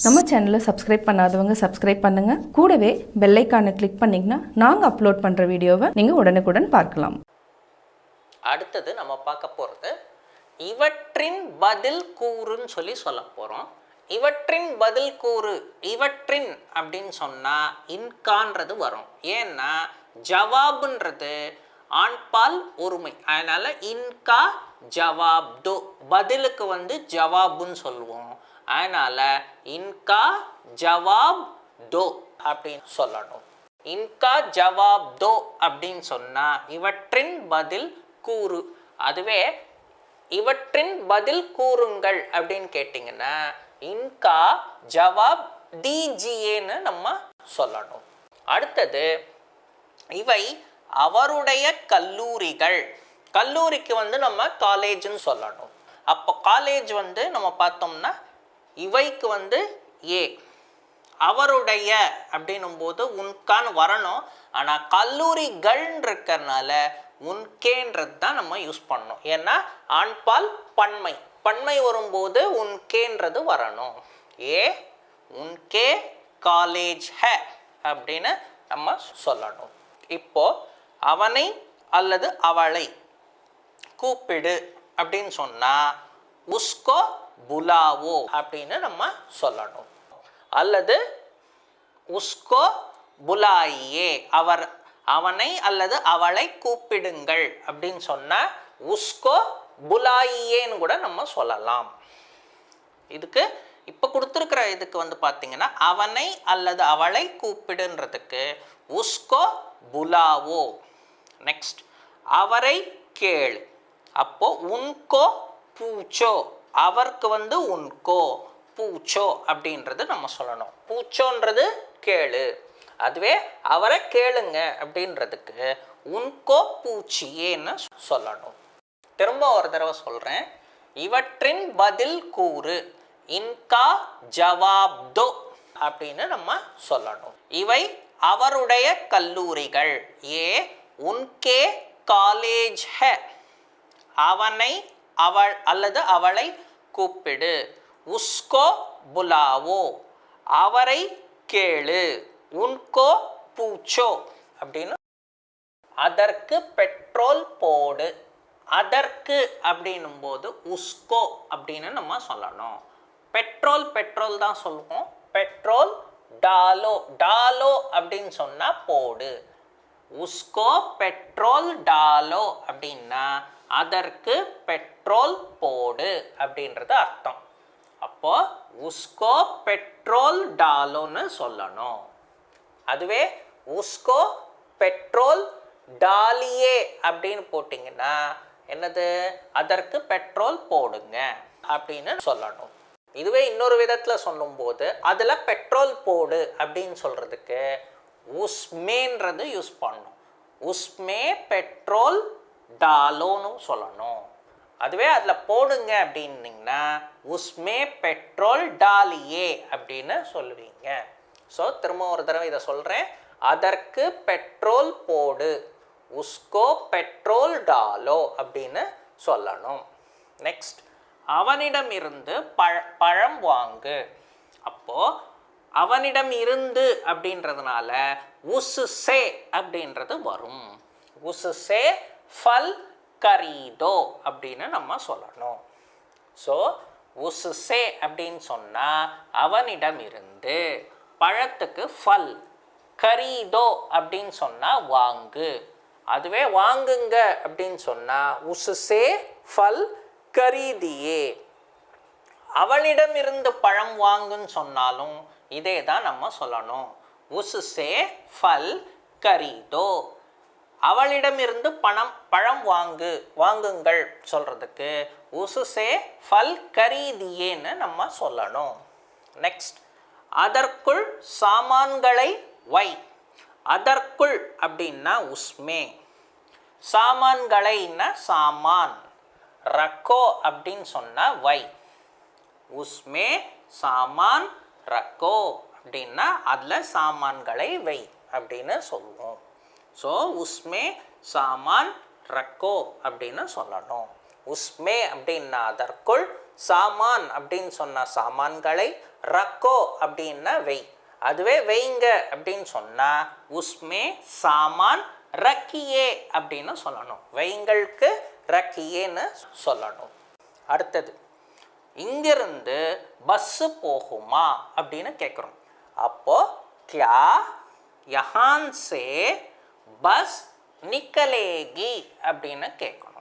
நம்ம சேனலை சப்ஸ்கிரைப் பண்ணாதவங்க சப்ஸ்கிரைப் பண்ணுங்க. கூடவே பெல் ஐகானை கிளிக் பண்ணீங்கன்னா நாங்க அப்லோட் பண்ற வீடியோவை நீங்க உடனுக்குடன் பார்க்கலாம். அடுத்தது நம்ம பார்க்க போறது இவற்றின் பதில் கூறுன்னு சொல்ல போறோம். இவற்றின் பதில் கூறு, இவற்றின் அப்படின்னு சொன்னா இன்கான்றது வரும். ஏன்னா ஜவாப்ன்றது ஆண்பால் ஒருமை, அதனால இன்கா ஜவாப் தோ, பதிலுக்கு ஜவாபுன்னு சொல்லுவோம். அதனால இன்கா ஜவாப் தோ அப்படின்னு சொல்லணும். இன்கா ஜவாப் தோ அப்படின்னு சொன்னா இவற்றின் பதில் கூறு. அதுவே இவற்றின் பதில் கூறுங்கள் அப்படின்னு கேட்டிங்கன்னா இன்கா ஜவாப் தீஜியேன்னு நம்ம சொல்லணும். அடுத்தது இவை அவருடைய கல்லூரிகள். கல்லூரிக்கு நம்ம காலேஜ்னு சொல்லணும். அப்போ காலேஜ் நம்ம பார்த்தோம்னா இவைக்கு ஏ, அவருடைய அப்படின்னும் போது உன்கான்னு வரணும். ஆனால் கல்லூரிகள்னு இருக்கிறதுனால உன்கேன்றது தான் நம்ம யூஸ் பண்ணணும். ஏன்னா ஆண்பால் பன்மை, பன்மை வரும்போது உன்கேன்றது வரணும். ஏ உன்கே காலேஜ் ஹே அப்படின்னு நம்ம சொல்லணும். இப்போ அவனை அல்லது அவளை கூப்பிடு அப்படின்னு சொன்னா உஸ்கோ புலாவோ அப்படின்னு நம்ம சொல்லணும். அல்லது உஸ்கோ புலாயே, அவனை அல்லது அவளை கூப்பிடுங்கள் அப்படின்னு சொன்னா உஸ்கோ புலாயேன்னு கூட நம்ம சொல்லலாம். இதுக்கு இப்போ கொடுத்துருக்கிற இதுக்கு பார்த்தீங்கன்னா அவனை அல்லது அவளை கூப்பிடுன்றதுக்கு உஸ்கோ புலாவோ. நெக்ஸ்ட் அவரை கேள், அப்போ உன்கோ பூச்சோ, அவருக்கு உன்கோ, பூச்சோ அப்படின்றது நம்ம சொல்லணும். பூச்சோன்றது கேளு. அதுவே அவரை கேளுங்க அப்படின்றதுக்கு உன்கோ பூச்சியேன்னு சொல்லணும். திரும்ப ஒரு தடவை சொல்றேன். இவற்றின் பதில் கூறு இன்கா ஜவாப் தோ அப்படின்னு நம்ம சொல்லணும். இவை அவருடைய கல்லூரிகள். ஏ உன்கே காலேஜ் ஹே, அவனை அவள் அல்லது அவளை கூப்பிடு. உஸ்கோ புலாவோ, அவரை கேளு. உன்கோ பூச்சோ அப்படின்னு. அதற்கு பெட்ரோல் போடு. அதற்கு அப்படின்னும் போது உஸ்கோ அப்படின்னு நம்ம சொல்லணும். பெட்ரோல் பெட்ரோல் தான் சொல்லுவோம். பெட்ரோல் டாலோ, டாலோ அப்படின்னு சொன்னா போடு. உஸ்கோ பெட்ரோல் டாலோ அப்படின்னா அதற்கு பெட்ரோல் போடு அப்படின்றது அர்த்தம். அப்போ உஸ்கோ பெட்ரோல் டாலோன்னு சொல்லணும். அதுவே உஸ்கோ பெட்ரோல் டாலியே அப்படின்னு போட்டிங்கன்னா என்னது, அதற்கு பெட்ரோல் போடுங்க அப்படின்னு சொல்லணும். இதுவே இன்னொரு விதத்தில் சொல்லும்போது அதில் பெட்ரோல் போடு அப்படின்னு சொல்கிறதுக்கு உஸ்மேன்றது யூஸ் பண்ணணும். உஸ்மே பெட்ரோல் டாலோன்னு சொல்லணும். அதுவே அதில் போடுங்க அப்படின்னீங்கன்னா உஸ்மே பெட்ரோல் டாலியே அப்படின்னு சொல்லுவீங்க. ஸோ திரும்ப ஒரு தடவை இதை சொல்கிறேன். அதற்கு பெட்ரோல் போடு, உஸ்கோ பெட்ரோல் டாலோ அப்படின்னு சொல்லணும். நெக்ஸ்ட் அவனிடம் இருந்து பழம் வாங்கு. அப்போ அவனிடம் இருந்து அப்படின்றதுனால உஸ்ஸே அப்படின்றது வரும். உஸ்ஸே ஃபல் கரீதோ அப்படின்னு நம்ம சொல்லணும். ஸோ உஸ்ஸே அப்படின்னு சொன்னால் அவனிடம் இருந்து, பழத்துக்கு ஃபல், கரீதோ அப்படின்னு சொன்னால் வாங்கு. அதுவே வாங்குங்க அப்படின்னு சொன்னால் உஸ்ஸே ஃபல் கரீதியே. அவளிடம் இருந்து பழம் வாங்குன்னு சொன்னாலும் இதே தான் நம்ம சொல்லணும். உஸ்ஸே ஃபல் கரீதோ. அவளிடமிருந்து பழம் வாங்குங்கள் சொல்றதுக்கு உஸ்ஸே ஃபல் கரீதியேன்னு நம்ம சொல்லணும். நெக்ஸ்ட் அதற்குள் சாமான்களை வை. அதற்குள் அப்படின்னா உஸ்மே, சாமான்களைன்னா சாமான், ரக்கோ அப்படின்னு சொன்னா வை. உஸ்மே சாமான் ரக்கோ அப்படின்னா அதில் சாமான்களை வை அப்படின்னு சொல்லுவோம். ஸோ உஸ்மே சாமான் ரக்கோ அப்படின்னு சொல்லணும். உஸ்மே அப்படின்னா அதற்குள், சாமான் அப்படின்னு சொன்னால் சாமான்களை, ரக்கோ அப்படின்னா வெய். அதுவே வெய்ங்க அப்படின்னு சொன்னால் உஸ்மே சாமான் ரக்கியே அப்படின்னு சொல்லணும். வெய்ங்களுக்கு ரக்கியேன்னு சொல்லணும். அடுத்தது, இங்கிருந்து பஸ்ஸு போகுமா அப்படின்னு கேட்குறோம். அப்போ கியா யஹான் சே பஸ் நிக்கலேகி அப்படின்னு கேட்கணும்.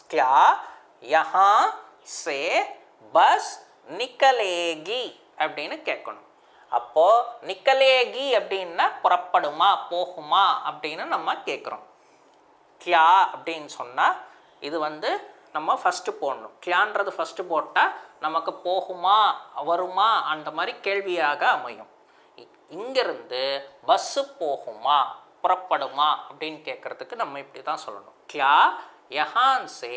क्या यहाँ से बस निकलेगी அப்படின்னு கேட்கணும். அப்போ நிக்கலேகி அப்படின்னா புறப்படுமா போகுமா அப்படின்னு நம்ம கேட்குறோம். கியா அப்படின்னு சொன்னால் இது வந்து நம்ம ஃபஸ்ட்டு போடணும். கியான்றது ஃபஸ்ட்டு போட்டால் நமக்கு போகுமா வருமா அந்த மாதிரி கேள்வியாக அமையும். இங்கிருந்து பஸ்ஸு போகுமா புறப்படுமா அப்படின்னு கேட்குறதுக்கு நம்ம இப்படி தான் சொல்லணும். கியா யஹான் சே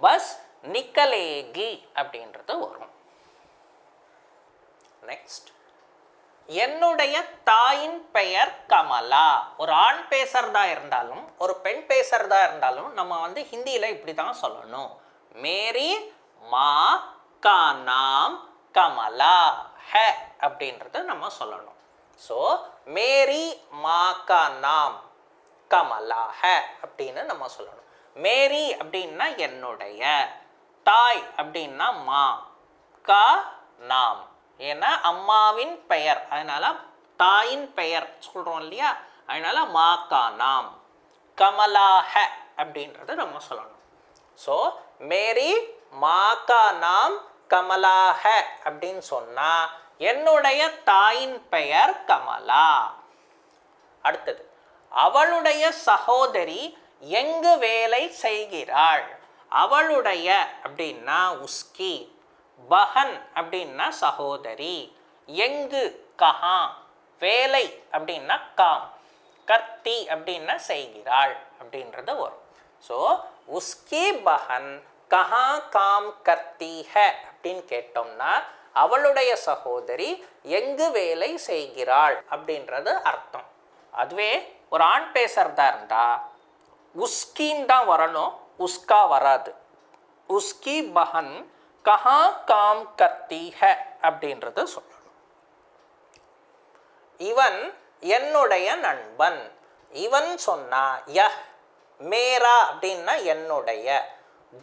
பஸ் நிக்கலேகி அப்படின்றது வரும். நெக்ஸ்ட், என்னுடைய தாயின் பெயர் கமலா. ஒரு ஆண் பேசுறதா இருந்தாலும் ஒரு பெண் பேசுறதா இருந்தாலும் நம்ம வந்து ஹிந்தியில் இப்படி தான் சொல்லணும். மேரி மா கா நாம் கமலா ஹே அப்படின்றது நம்ம சொல்லணும். ஸோ மேரி மா கா நாம் கமலா ஹே அப்படின்னு நம்ம சொல்லணும். மேரி அப்படின்னா என்னுடைய, தாய் அப்படின்னா மா, கா நாம் ஏன்னா அம்மாவின் பெயர், அதனால தாயின் பெயர் சொல்கிறோம் இல்லையா, அதனால மா கா நாம் கமலா ஹே அப்படின்றது நம்ம சொல்லணும். ஸோ மேரி மா கா நாம் கமலா ஹே அப்படின்னு சொன்னால் என்னுடைய தாயின் பெயர் கமலா. அடுத்தது, அவளுடைய சகோதரி எங்கு வேலை செய்கிறாள். அவளுடைய அப்படின்னா உஸ்கி, பஹன் அப்படின்னா சகோதரி, எங்கு கஹா, வேலை அப்படின்னா காம், கர்த்தி அப்படின்னா செய்கிறாள் அப்படின்றது வரும். ஸோ உஸ்கி பஹன் கஹா காம் கர்த்தி ஹே அப்படின்னு கேட்டோம்னா அவளுடைய சகோதரி எங்கு வேலை செய்கிறாள் அப்படின்றது அர்த்தம். அதுவே ஒரு ஆண் பேசுறதா இருந்தால் உஸ்கின்னு தான் வரணும், உஸ்கா வராது. உஸ்கி பஹன் கஹா காம் கர்த்தி ஹே அப்படின்றது சொல்லணும். இவன் என்னுடைய நண்பன். இவன் சொன்னா யஹ், மேரா அப்படின்னா என்னுடைய,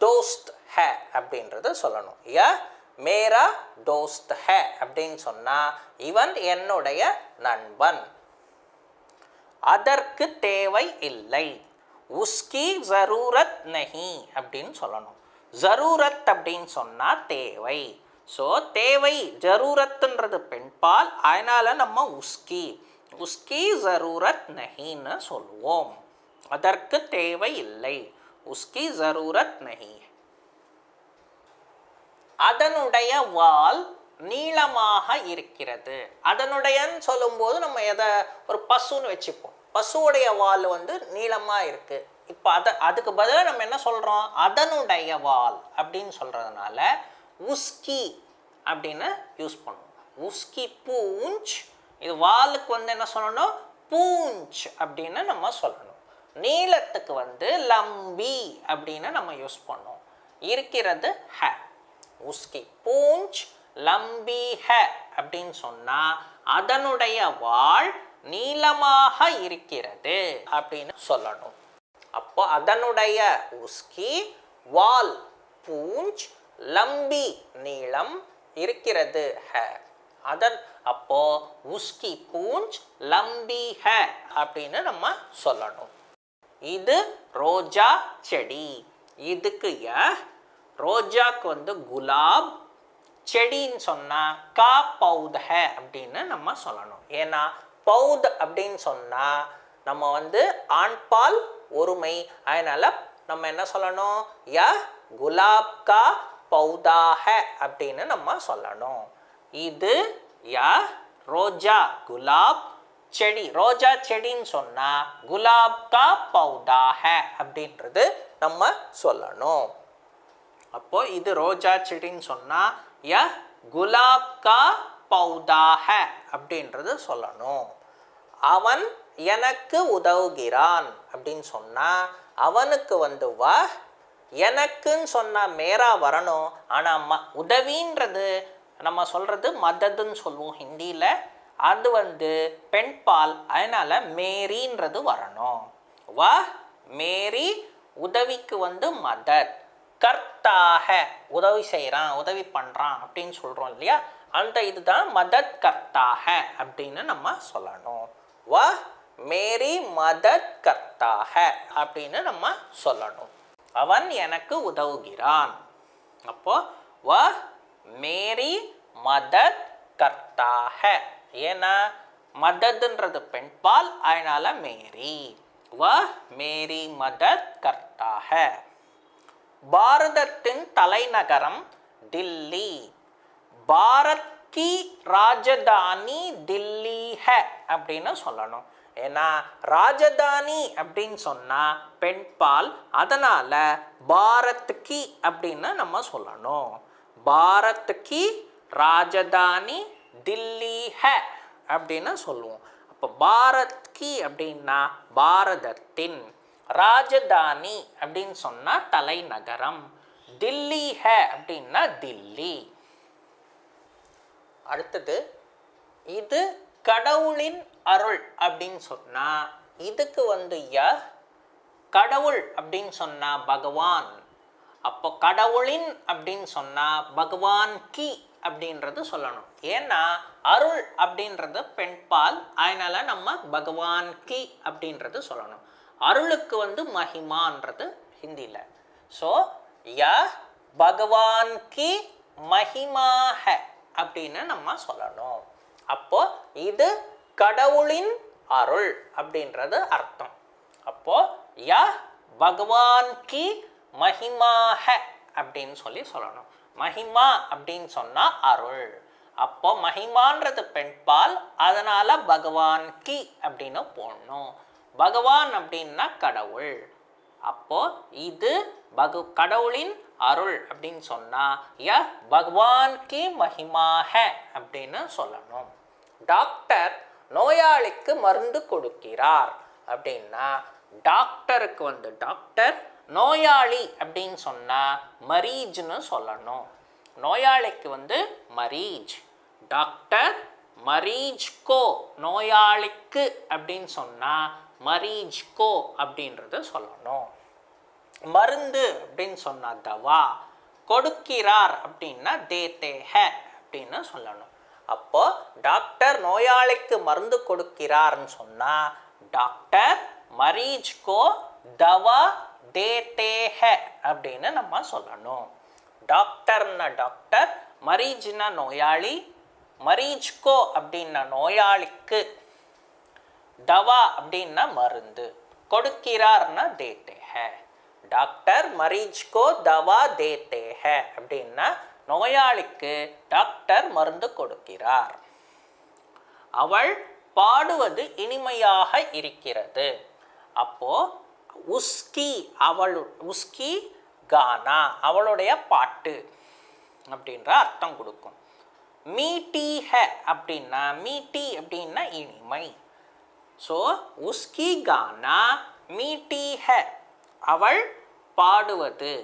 தோஸ்த் ஹே அப்படின்றது சொல்லணும். யஹ் மேரா தோஸ்த் ஹே அப்படின்னு சொன்னா இவன் என்னுடைய நண்பன். அதற்கு தேவை இல்லை, உஸ்கி ஜரூரத் நஹி அப்படின்னு சொல்லணும். ஜரூரத் அப்படின்னு சொன்னால் தேவை. ஸோ தேவை, ஜரூரத்துன்றது பெண்பால், அதனால் நம்ம உஸ்கி உஸ்கி ஜரூரத் நஹின்னு சொல்லுவோம். அதற்கு தேவை இல்லை, உஸ்கி ஜரூரத் நஹி. அதனுடைய வால் நீளமாக இருக்கிறது. அதனுடையன்னு சொல்லும்போது நம்ம எதை ஒரு பசுன்னு வச்சுப்போம். பசுவுடைய வால் வந்து நீளமாக இருக்குது. இப்போ அதுக்கு பதிலாக நம்ம என்ன சொல்கிறோம், அதனுடைய வால் அப்படின்னு சொல்கிறதுனால உஸ்கி அப்படின்னு யூஸ் பண்ணுவோம். உஸ்கி பூஞ்ச், இது வாலுக்கு வந்து என்ன சொல்லணும், பூஞ்ச் அப்படின்னு நம்ம சொல்லணும். நீளத்துக்கு வந்து லம்பி அப்படின்னு நம்ம யூஸ் பண்ணுவோம். இருக்கிறது ஹே, உஸ்கி பூஞ்ச் லம்பி ஹே அப்படின்னு சொன்னால் அதனுடைய வால் நீளமாக இருக்கிறது அப்படின்னு சொல்லணும். அப்போ அதனுடைய உஸ்கி, வால் பூஞ்ச், லம்பி நீளம், இருக்கிறது ஹே. அப்போ உஸ்கி பூஞ்ச் லம்பி ஹே அப்படின்னு நம்ம சொல்லணும். இது ரோஜா செடி. இதுக்கு ரோஜாக்கு வந்து குலாப், செடின்னு சொன்னால் கா பௌத் ஹே அப்படின்னு நம்ம சொல்லணும். ஏன்னா பௌத் அப்படின்னு சொன்னால் நம்ம வந்து ஆண்பால் ஒருமை, அதனால் நம்ம என்ன சொல்லணும், குலாப் கா பௌதா ஹே அப்படின்னு நம்ம சொல்லணும். இது ரோஜா குலாப் செடி. ரோஜா செடின்னு சொன்னால் குலாப் கா பௌதா ஹே அப்படின்றது நம்ம சொல்லணும். அப்போ இது ரோஜா செடின்னு சொன்னால் குலாப் கா பௌதா ஹே அப்படின்றது சொல்லணும். அவன் எனக்கு உதவுகிறான் அப்படின்னு சொன்னால் அவனுக்கு வந்து எனக்குன்னு சொன்னால் மேரா வரணும். ஆனால் உதவின்றது நம்ம சொல்கிறது மததுன்னு சொல்லுவோம் ஹிந்தியில். அது வந்து பெண்பால், அதனால் மேரின்றது வரணும். வா மேரி, உதவிக்கு வந்து மதத். கர்த்தாக உதவி செய்கிறான், உதவி பண்ணுறான் அப்படின்னு சொல்கிறோம் இல்லையா, அந்த இதுதான் மதத் கர்த்தாக அப்படின்னு நம்ம சொல்லணும். வா மேரி மதத் கர்த்தாக அப்படின்னு நம்ம சொல்லணும். அவன் எனக்கு உதவுகிறான். அப்போ வா மேரி மதத் கர்த்தாக. ஏன்னா மதத்ன்றது பெண்பால், அதனால மேரி. வா மேரி மதத் கர்த்தாக. பாரதத்தின் தலைநகரம் தில்லி. பாரத் கி ராஜதானி தில்லி ஹை அப்படின்னு சொல்லணும். ஏன்னா ராஜதானி அப்படின்னு சொன்னால் பெண்பால், அதனால் பாரத் கி அப்படின்னு நம்ம சொல்லணும். பாரத் கி ராஜதானி தில்லி ஹை அப்படின்னு சொல்லுவோம். அப்போ பாரத் கி அப்படின்னா பாரதத்தின், ராஜதானி அப்படின்னு சொன்னால் தலைநகரம், தில்லி ஹை அப்படின்னா தில்லி. அடுத்தது, இது கடவுளின் அருள் அப்படின்னு சொன்னால் இதுக்கு வந்து கடவுள் அப்படின்னு சொன்னால் பகவான். அப்போ கடவுளின் அப்படின்னு சொன்னால் பகவான் கி அப்படின்றது சொல்லணும். ஏன்னா அருள் அப்படின்றது பெண்பால், அதனால நம்ம பகவான் கி அப்படின்றது சொல்லணும். அருளுக்கு வந்து மஹிமான்றது ஹிந்தியில். ஸோ பகவான் கி மஹிமா ஹை அப்படின்னு நம்ம சொல்லணும். அப்போ இது கடவுளின் அருள் அப்படின்றது அர்த்தம். அப்போ பகவான் கி மஹிமா ஹை அப்படின்னு சொல்லணும். மஹிமா அப்படின்னு சொன்னால் அருள். அப்போ மஹிமான்றது பெண்பால், அதனால் பகவான் கி அப்படின்னு போடணும். பகவான் அப்படின்னா கடவுள். அப்போ இது கடவுளின் அருள் அப்படின்னு சொன்னால் பகவான் கி மஹிமா ஹை அப்படின்னு சொல்லணும். டாக்டர் நோயாளிக்கு மருந்து கொடுக்கிறார் அப்படின்னா டாக்டருக்கு வந்து டாக்டர், நோயாளி அப்படின்னு சொன்னால் மரீஜ்னு சொல்லணும். நோயாளிக்கு வந்து மரீஜ். டாக்டர் மரீஜ் கோ, நோயாளிக்கு அப்படின்னு சொன்னால் மரீஜ் கோ அப்படின்றத சொல்லணும். மருந்து அப்படின்னு சொன்னால் தவா, கொடுக்கிறார் அப்படின்னா தேத்தே ஹை அப்படின்னு சொல்லணும். அப்போ டாக்டர் நோயாளிக்கு மருந்து கொடுக்கிறார்னு சொன்னால் டாக்டர் மரீஜ் கோ தவா தேத்தே ஹை அப்படின்னு நம்ம சொல்லணும். டாக்டர்னா டாக்டர், மரீஜ்னா நோயாளி, மரீஜ் கோ அப்படின்னா நோயாளிக்கு, தவா அப்படின்னா மருந்து, கொடுக்கிறார்னா தேத்தே ஹை. டாக்டர் மரீஜ் கோ தவா தேத்தே ஹை அப்படின்னா நோயாளிக்கு டாக்டர் மருந்து கொடுக்கிறார். அவள் பாடுவது இனிமையாக இருக்கிறது. அப்போ உஸ்கி, உஸ்கி கானா, அவளுடைய பாட்டு அப்படின்ற அர்த்தம் கொடுக்கும். மீட்டி ஹை அப்படின்னா, மீட்டி அப்படின்னா இனிமை. ஸோ உஸ்கி கானா மீட்டி ஹை, அவள் பாடுவது,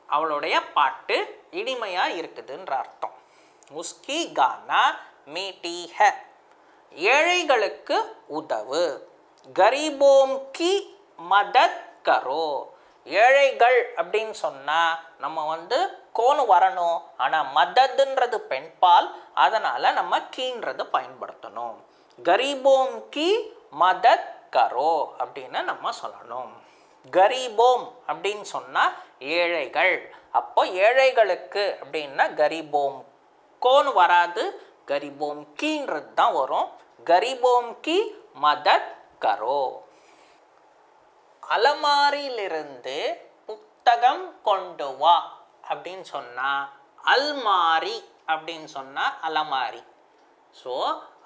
அவளுடைய பாட்டு இனிமையாக இருக்குதுன்ற அர்த்தம். உஸ்கி கானா மீட்டி ஹை. ஏழைகளுக்கு உதவு. கரீபோம் கி மதத் கரோ. ஏழைகள் அப்படின்னு சொன்னால் நம்ம வந்து கோனு வரணும், ஆனால் மதத்துன்றது பெண்பால், அதனால் நம்ம கீன்றது பயன்படுத்தணும். கரீபோம் கி மதத் கரோ அப்படின்னு நம்ம சொல்லணும். கரீபோம் அப்படின்னு சொன்னால் ஏழைகள். அப்போ ஏழைகளுக்கு அப்படின்னா கரீபோம் கோனு வராது, கரீபோம் கீன்றது தான் வரும். கரீபோம் கி மதத் கரோ. அலமாரியிலிருந்து புத்தகம் கொண்டு வா அப்படின்னு சொன்னால் அல்மாரி அப்படின்னு சொன்னால் அலமாரி. ஸோ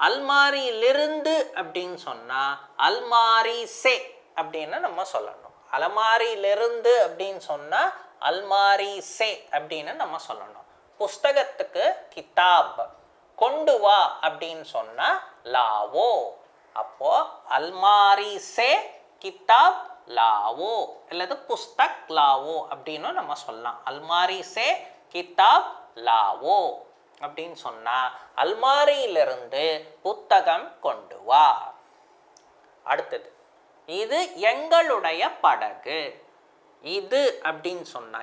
அல்மாரியிலிருந்து அப்படின்னு சொன்னால் அல்மாரி சே அப்படின்னு நம்ம சொல்லணும். அலமாரியிலிருந்து அப்படின்னு சொன்னால் அல்மாரி சே அப்படின்னு நம்ம சொல்லணும். புஸ்தகத்துக்கு கிதாப், கொண்டு வா அப்படின்னு சொன்னால் லாவோ. அப்போ அல்மாரி சே கிதாப் लाओ அல்லது புஸ்தக் लाओ அப்படின்னு நம்ம சொல்லலாம். அல்மாரி से किताब लाओ அப்படின்னு சொன்னா அல்மாரியிலிருந்து புத்தகம் கொண்டு வா. அடுத்தது, இது எங்களுடைய படகு. இது அப்படின்னு சொன்னா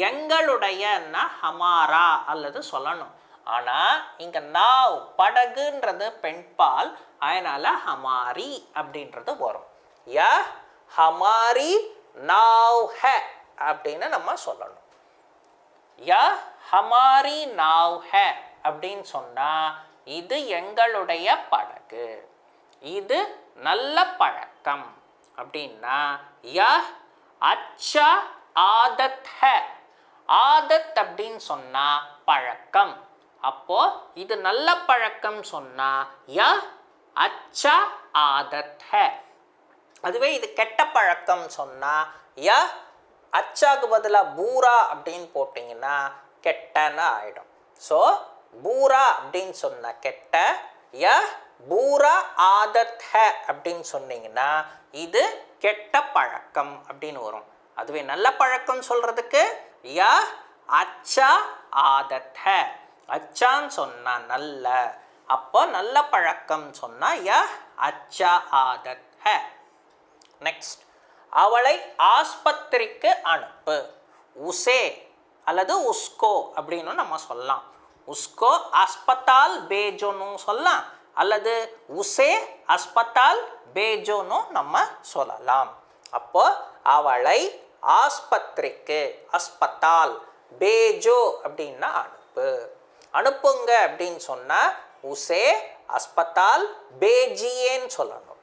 எங்களுடையன்னா ஹமாரா அல்லது சொல்லணும். ஆனா இங்க நாவ் படகுன்றது பெண்பால், அதனால ஹமாரி அப்படின்றது வரும். ஹமாரி நாவ் ஹை அப்படின்னு நம்ம சொல்லணும். ஹமாரி நாவ் ஹை அப்படின்னு சொன்னா இது எங்களுடைய படகு. இது நல்ல பழக்கம் அப்படின்னா அச்சா ஆதத் ஹை. ஆதத் அப்படின்னு சொன்னா பழக்கம். அப்போ இது நல்ல பழக்கம் சொன்னா அச்சா ஆதத் ஹை. அதுவே இது கெட்ட பழக்கம் சொன்னா அச்சாக்கு பதிலாக பூரா அப்படின்னு போட்டிங்கன்னா கெட்டன்னு ஆயிடும். ஸோ பூரா அப்படின்னு சொன்ன கெட்ட, பூரா ஆதத் ஹை அப்படின்னு சொன்னீங்கன்னா இது கெட்ட பழக்கம் அப்படின்னு வரும். அதுவே நல்ல பழக்கம் சொல்றதுக்கு அச்சா ஆதத் ஹை. அச்சான்னு சொன்னா நல்ல, அப்போ நல்ல பழக்கம் சொன்னா அச்சா ஆதத் ஹை. நெக்ஸ்ட், அவளை ஆஸ்பத்திரிக்கு அனுப்பு. உசே அல்லது உஸ்கோ அப்படின்னு நம்ம சொல்லலாம். உஸ்கோ அஸ்பத்தால் பேஜோன்னு சொல்லலாம், அல்லது உசே அஸ்பத்தால் பேஜோன்னு நம்ம சொல்லலாம். அப்போ அவளை ஆஸ்பத்திரிக்கு, அஸ்பத்தால், பேஜோ அப்படின்னா அனுப்பு. அனுப்புங்க அப்படின்னு சொன்னா உசே அஸ்பத்தால் பேஜியேன்னு சொல்லணும்.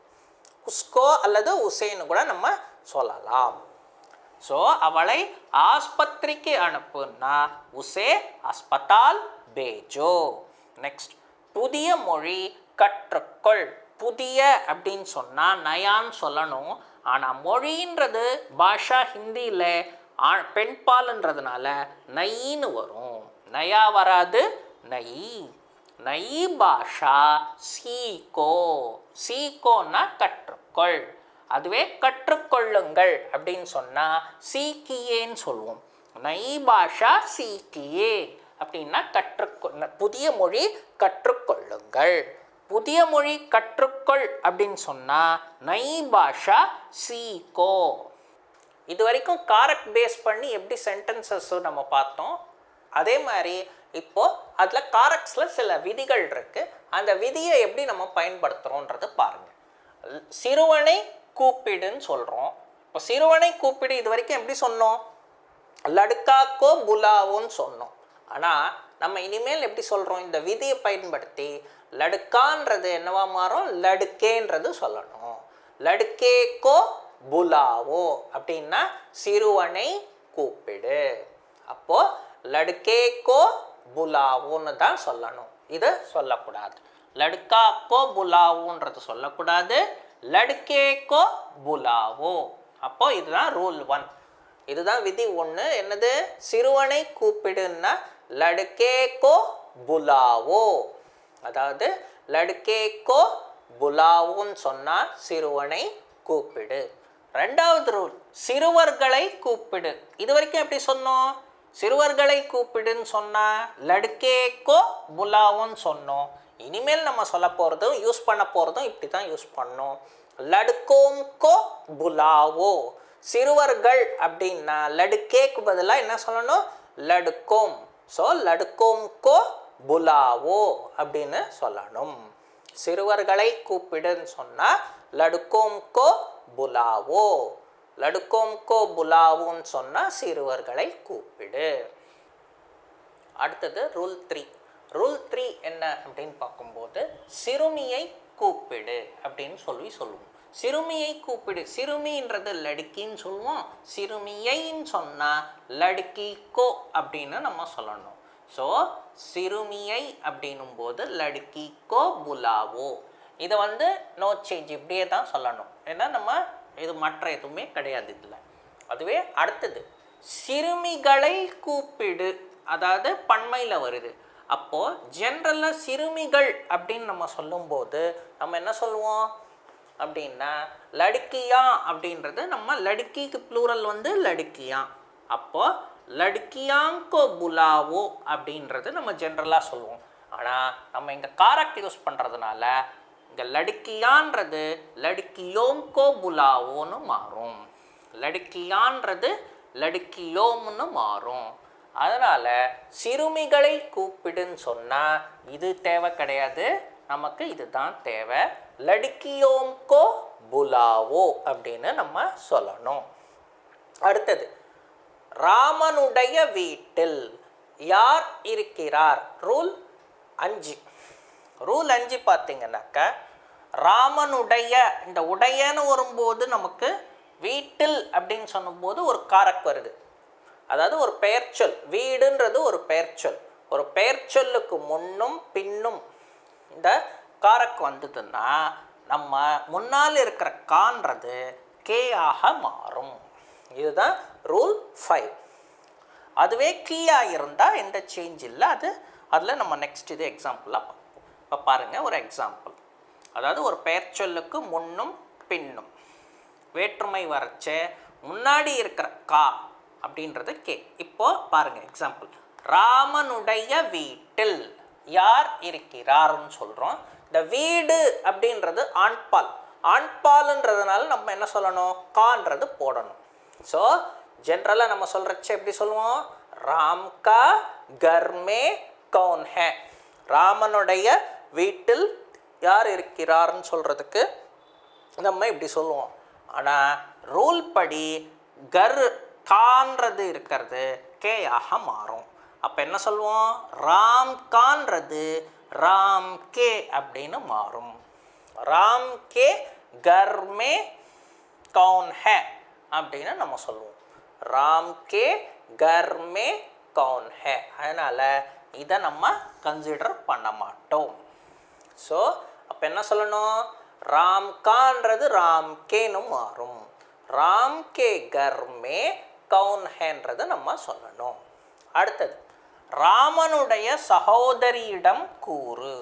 உஸ்கோ அல்லது உசேன்னு கூட நம்ம சொல்லலாம். ஸோ அவளை ஆஸ்பத்திரிக்கு அனுப்புன்னா உசே அஸ்பத்தால் பேஜோ. நெக்ஸ்ட், புதிய மொழி கற்றுக்கொள். புதிய அப்படின்னு சொன்னால் நயான்னு சொல்லணும். ஆனால் மொழின்றது பாஷா ஹிந்தியில் பெண்பால்ன்றதுனால நயின்னு வரும். நயா வராது, நயி. நயி பாஷா சீகோ. சீகோன்னா கற்றுக்கொள். அதுவே கற்றுக்கொள்ளுங்கள் அப்படின்னு சொன்னால் சீக்கியேன்னு சொல்லுவோம். நயி பாஷா சீக்கியே அப்படின்னா புதிய மொழி கற்றுக்கொள்ளுங்கள். புதிய மொழி கற்றுக்கொள் அப்படின்னு சொன்னால் நயி பாஷா சீகோ. இது வரைக்கும் காரக்ட் பேஸ் பண்ணி எப்படி சென்டென்சஸ் நம்ம பார்த்தோம். அதே மாதிரி இப்போது அதில் காரக்ட்ஸில் சில விதிகள் இருக்குது. அந்த விதியை எப்படி நம்ம பயன்படுத்துகிறோன்றது பாருங்கள். சிறுவனை கூப்பிடுன்னு சொல்கிறோம். இப்போ சிறுவனை கூப்பிடு இது வரைக்கும் எப்படி சொன்னோம்? லடுக்காக்கோ புலாவோன்னு சொன்னோம். ஆனால் நம்ம இனிமேல் எப்படி சொல்கிறோம்? இந்த விதியை பயன்படுத்தி லடுக்கான்றது என்னவா மாறும்? லடுக்கேன்றது சொல்லணும். லடுக்கேக்கோ புலாவோ அப்படின்னா சிறுவனை கூப்பிடு. அப்போது லடுக்கேக்கோ புலாவோன்னு தான் சொல்லணும். இதை சொல்லக்கூடாது. லடுக்காக்கோ புலாவோன்றது சொல்லக்கூடாது. லடுக்கேக்கோ புலாவோ. அப்போ இதுதான் ரூல் 1. இதுதான் விதி 1. என்னது? சிறுவனை கூப்பிடுன்னா லடுக்கேக்கோ புலாவோ. அதாவது லடுக்கேக்கோ புலாவோன்னு சொன்னால் சிறுவனை கூப்பிடு. ரெண்டாவது ரூல், சிறுவர்களை கூப்பிடு. இது வரைக்கும் எப்படி சொன்னோம்? சிறுவர்களை கூப்பிடுன்னு சொன்னால் லடுக்கேக்கோ புலாவோன்னு சொன்னோம். இனிமேல் நம்ம சொல்ல போகிறதும் யூஸ் பண்ண போகிறதும் இப்படி தான் யூஸ் பண்ணோம். லடுக்கோம்கோ புலாவோ. சிறுவர்கள் அப்படின்னா லடுக்கேக்கு பதிலாக என்ன சொல்லணும்? லடுக்கோம். ஸோ லடுக்கோம்கோ புலாவோ அப்படின்னு சொல்லணும். சிறுவர்களை கூப்பிடுன்னு சொன்னால் லடுக்கோம்கோ புலாவோ. லடுக்கோம்கோ புலாவோன்னு சொன்னால் சிறுவர்களை கூப்பிடு. அடுத்தது ரூல் 3. ரூல் 3 என்ன அப்படின்னு பார்க்கும்போது சிறுமியை கூப்பிடு அப்படின்னு சொல்லுவோம். சிறுமியை கூப்பிடு. சிறுமின்றது லடுக்கின்னு சொல்லுவோம். சிறுமியைன்னு சொன்னால் லடுக்கிக்கோ அப்படின்னு நம்ம சொல்லணும். ஸோ சிறுமியை அப்படின்னும் போது லடுக்கிக்கோ புலாவோ. இதை நோ சேஞ்ச் இப்படியே தான் சொல்லணும். ஏன்னா நம்ம இது மற்ற எதுவுமே கிடையாது இதில். அதுவே அடுத்தது சிறுமிகளை கூப்பிடு. அதாவது பன்மையில் வருது. அப்போது ஜென்ரலாக சிறுமிகள் அப்படின்னு நம்ம சொல்லும்போது நம்ம என்ன சொல்லுவோம்? அப்படின்னா லடுக்கியா அப்படின்றது நம்ம லடுக்கிக்கு ப்ளூரல் வந்து லடுக்கியா. அப்போது லடுக்கியாங்கோ புலாவோ அப்படின்றது நம்ம ஜென்ரலாக சொல்லுவோம். ஆனால் நம்ம இங்கே காரக்ட் யூஸ் பண்ணுறதுனால இங்கே லடுக்கியான்றது லடுக்கியோங்கோ புலாவோன்னு மாறும். லடுக்கியான்றது லடுக்கியோம்னு மாறும். அதனால் சிறுமிகளை கூப்பிடுன்னு சொன்னால் இது தேவை கிடையாது, நமக்கு இதுதான் தேவை. லடுக்கியோம்கோ புலாவோ அப்படின்னு நம்ம சொல்லணும். அடுத்தது ராமனுடைய வீட்டில் யார் இருக்கிறார். ரூல் 5. ரூல் 5 பார்த்தீங்கன்னாக்கா ராமனுடைய இந்த உடையன்னு வரும்போது நமக்கு வீட்டில் அப்படின்னு சொல்லும்போது ஒரு காரக் வருது. அதாவது ஒரு பெயர்ச்சொல். வீடுன்றது ஒரு பெயர்ச்சொல். ஒரு பெயர்ச்சொல்லுக்கு முன்னும் பின்னும் இந்த காரக் வந்ததுன்னா நம்ம முன்னால் இருக்கிற கான்றது கே ஆக மாறும். இதுதான் ரூல் 5. அதுவே கீயாக இருந்தால் எந்த சேஞ்ச் இல்லை. அதில் நம்ம நெக்ஸ்ட் இது எக்ஸாம்பிளாக பார்ப்போம். இப்போ பாருங்கள் ஒரு எக்ஸாம்பிள். அதாவது ஒரு பெயர்ச்சொல்லுக்கு முன்னும் பின்னும் வேற்றுமை வரைச்ச முன்னாடி இருக்கிற கா அப்படின்றது கே. இப்போ பாருங்கள் எக்ஸாம்பிள். ராமனுடைய வீட்டில் யார் இருக்கிறார்னு சொல்கிறோம். இந்த வீடு அப்படின்றது ஆண்பால். ஆண்பால்ன்றதுனால நம்ம என்ன சொல்லணும், கான்றது போடணும். ஸோ ஜென்ரலாக நம்ம சொல்கிறச்ச எப்படி சொல்லுவோம், ராம் கா கர்மே கௌன் ஹே. ராமனுடைய வீட்டில் யார் இருக்கிறார்னு சொல்கிறதுக்கு நம்ம இப்படி சொல்லுவோம். ஆனால் ரூல் படி கான்றது இருக்கிறது கே ஆக மாறும். அப்போ என்ன சொல்லுவோம், ராம் கான்றது ராம் கே அப்படின்னு மாறும். ராம் கே கர்மே கௌன் ஹே அப்படின்னு நம்ம சொல்லுவோம். ராம் கே கர்மே கௌன் ஹே. அதனால் இதை நம்ம கன்சிடர் பண்ண மாட்டோம். ஸோ அப்போ என்ன சொல்லணும், ராம் கான்றது ராம் கேன்னு மாறும். ராம் கே கர்மே கௌன் ஹேன்றது நம்ம சொல்லணும். அடுத்தது ராமனுடைய சகோதரியிடம் கூறு.